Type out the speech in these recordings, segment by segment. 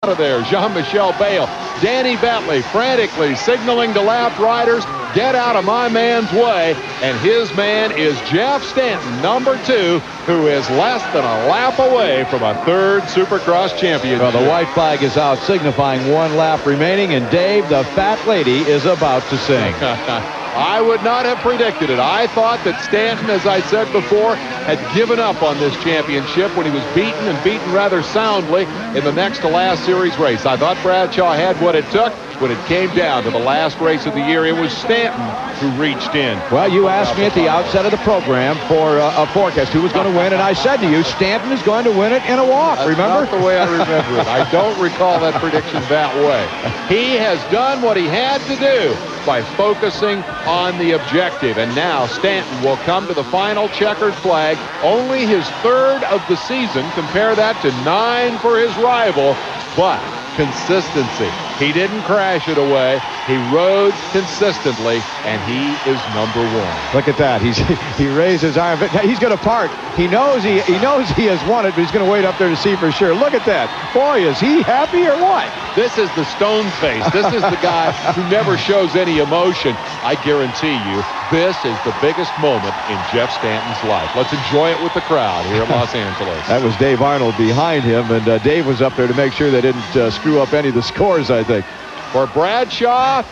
out of there. Jean-Michel Bayle. Danny Bentley frantically signaling to lap riders, get out of my man's way. And his man is Jeff Stanton, number 2, who is less than a lap away from a 3rd Supercross Championship. Well, the white flag is out, signifying 1 lap remaining, and Dave, the fat lady, is about to sing. I would not have predicted it. I thought that Stanton, as I said before, had given up on this championship when he was beaten, and beaten rather soundly, in the next to last series race. I thought Bradshaw had what it took. When it came down to the last race of the year, it was Stanton who reached in. Well, you asked me at the outset of the program for a forecast who was going to win, and I said to you, Stanton is going to win it in a walk. That's remember? Not the way I remember it. I don't recall that prediction that way. He has done what he had to do by focusing on the objective, and now Stanton will come to the final checkered flag, only his 3rd of the season. Compare that to 9 for his rival, but consistency. He didn't crash it away. He rode consistently, and he is number 1. Look at that. He raised his arm. He's going to park. He knows he has won it, but he's going to wait up there to see for sure. Look at that. Boy, is he happy or what? This is the stone face. This is the guy who never shows any emotion. I guarantee you, this is the biggest moment in Jeff Stanton's life. Let's enjoy it with the crowd here in Los Angeles. That was Dave Arnold behind him, and Dave was up there to make sure they didn't screw up any of the scores, I think. For Bradshaw,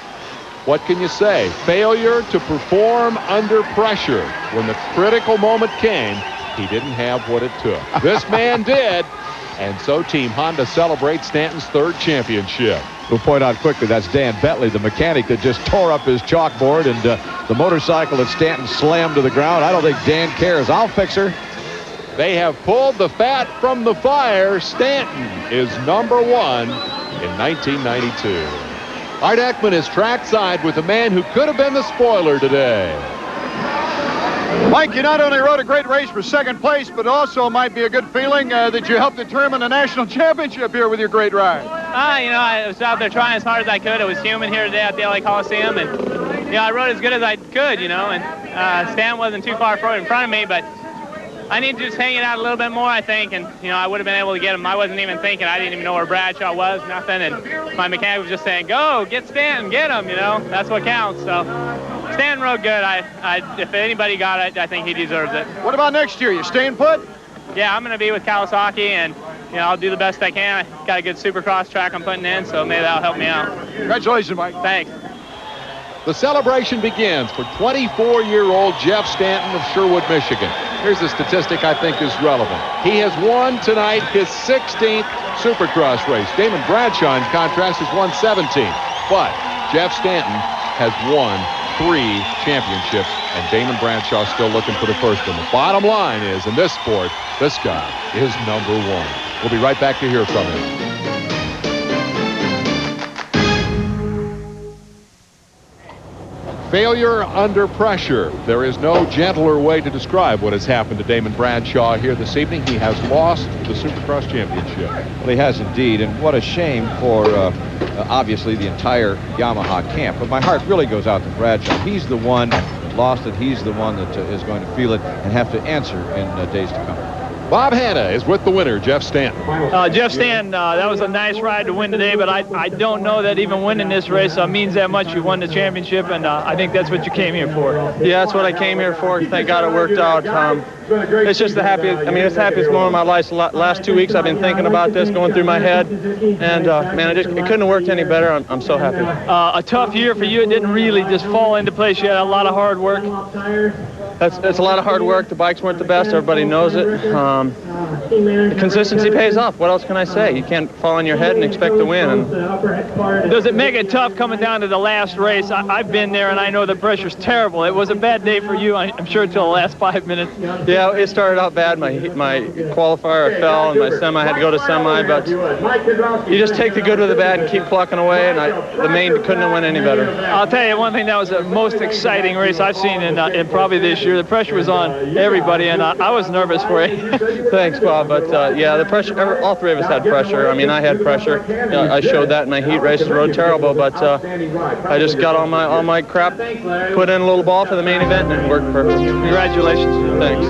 what can you say? Failure to perform under pressure. When the critical moment came, he didn't have what it took. This man did, and so Team Honda celebrates Stanton's 3rd championship. We'll point out quickly, that's Dan Bentley, the mechanic that just tore up his chalkboard, and the motorcycle that Stanton slammed to the ground. I don't think Dan cares. I'll fix her. They have pulled the fat from the fire. Stanton is number 1 in 1992. Art Ekman is trackside with the man who could have been the spoiler today. Mike, you not only rode a great race for 2nd place, but also might be a good feeling that you helped determine a national championship here with your great ride. I was out there trying as hard as I could. It was humid here today at the LA Coliseum, and I rode as good as I could, and Stan wasn't too far in front of me, but I need to just hang it out a little bit more, I think, and I would have been able to get him. I wasn't even thinking. I didn't even know where Bradshaw was, nothing, and my mechanic was just saying, go, get Stanton, get him, that's what counts. So Stanton rode good. If anybody got it, I think he deserves it. What about next year? You staying put? Yeah, I'm going to be with Kawasaki, and I'll do the best I can. I got a good Supercross track I'm putting in, so maybe that'll help me out. Congratulations, Mike. Thanks. The celebration begins for 24-year-old Jeff Stanton of Sherwood, Michigan. Here's a statistic I think is relevant. He has won tonight his 16th Supercross race. Damon Bradshaw, in contrast, has won 17. But Jeff Stanton has won 3 championships, and Damon Bradshaw still looking for the 1st one. The bottom line is, in this sport, this guy is number 1. We'll be right back to hear from him. Failure under pressure. There is no gentler way to describe what has happened to Damon Bradshaw here this evening. He has lost the Supercross Championship. Well, he has indeed, and what a shame for obviously the entire Yamaha camp. But my heart really goes out to Bradshaw. He's the one that lost it. He's the one that is going to feel it and have to answer in days to come. Bob Hanna is with the winner, Jeff Stanton. Jeff Stanton, that was a nice ride to win today, but I don't know that even winning this race means that much. You won the championship, and I think that's what you came here for. Yeah, that's what I came here for. Thank God it worked out. It's just the happiest, it's the happiest moment of my life. Last 2 weeks I've been thinking about this, going through my head, and man, it couldn't have worked any better. I'm so happy. A tough year for you. It didn't really just fall into place. You had a lot of hard work. That's a lot of hard work. The bikes weren't the best. Everybody knows it. The consistency pays off. What else can I say? You can't fall on your head and expect to win. Does it make it tough coming down to the last race? I've been there, and I know the pressure's terrible. It was a bad day for you, I'm sure, until the last 5 minutes. Yeah, it started out bad. My qualifier I fell, and my semi had to go to semi, but you just take the good with the bad and keep plucking away, and the main couldn't have went any better. I'll tell you one thing, that was the most exciting race I've seen in probably this year. The pressure was on everybody, and I was nervous for you. Thanks, Bob, but yeah, the pressure, all 3 of us had pressure. I had pressure. I showed that in my heat races, rode terrible, but I just got all my crap, put in a little ball for the main event, and it worked perfect. Congratulations. Thanks.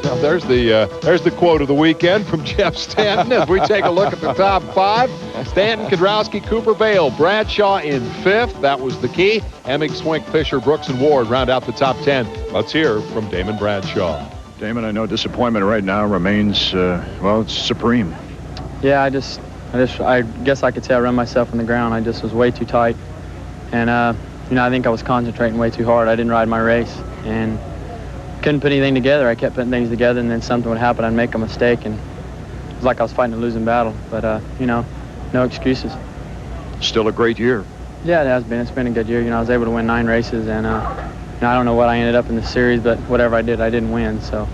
Well, there's the quote of the weekend from Jeff Stanton as we take a look at the top 5. Stanton, Kedrowski, Cooper, Bayle, Bradshaw in 5th. That was the key. Emig, Swink, Fisher, Brooks, and Ward round out the top 10. Let's hear from Damon Bradshaw. Damon, I know disappointment right now remains, well, it's supreme. Yeah, I guess I could say I run myself on the ground. I just was way too tight. And, I think I was concentrating way too hard. I didn't ride my race and couldn't put anything together. I kept putting things together, and then something would happen. I'd make a mistake, and it was like I was fighting a losing battle. But, no excuses. Still a great year. Yeah, it has been. It's been a good year. I was able to win 9 races, and, I don't know what I ended up in the series, but whatever I did, I didn't win, so.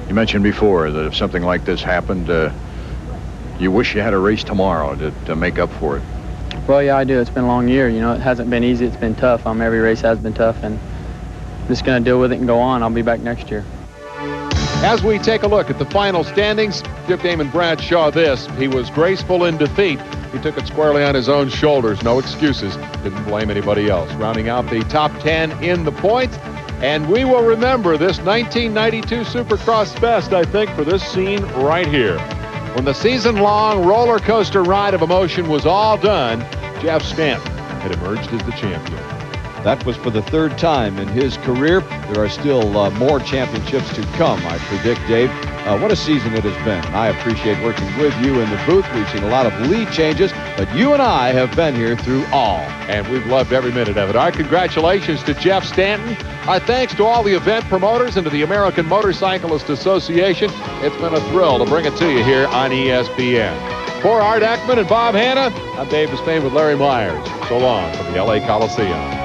You mentioned before that if something like this happened, you wish you had a race tomorrow to make up for it. Well, yeah, I do. It's been a long year. It hasn't been easy. It's been tough. Every race has been tough, and I'm just going to deal with it and go on. I'll be back next year. As we take a look at the final standings, give Damon Bradshaw this. He was graceful in defeat. He took it squarely on his own shoulders. No excuses. Didn't blame anybody else. Rounding out the top 10 in the points. And we will remember this 1992 Supercross best, I think, for this scene right here. When the season-long roller coaster ride of emotion was all done, Jeff Stanton had emerged as the champion. That was for the 3rd time in his career. There are still more championships to come, I predict, Dave. What a season it has been. I appreciate working with you in the booth. We've seen a lot of lead changes, but you and I have been here through all. And we've loved every minute of it. Our congratulations to Jeff Stanton. Our thanks to all the event promoters and to the American Motorcyclist Association. It's been a thrill to bring it to you here on ESPN. For Art Eckman and Bob Hanna, I'm Dave Mustaine with Larry Myers. So long from the LA Coliseum.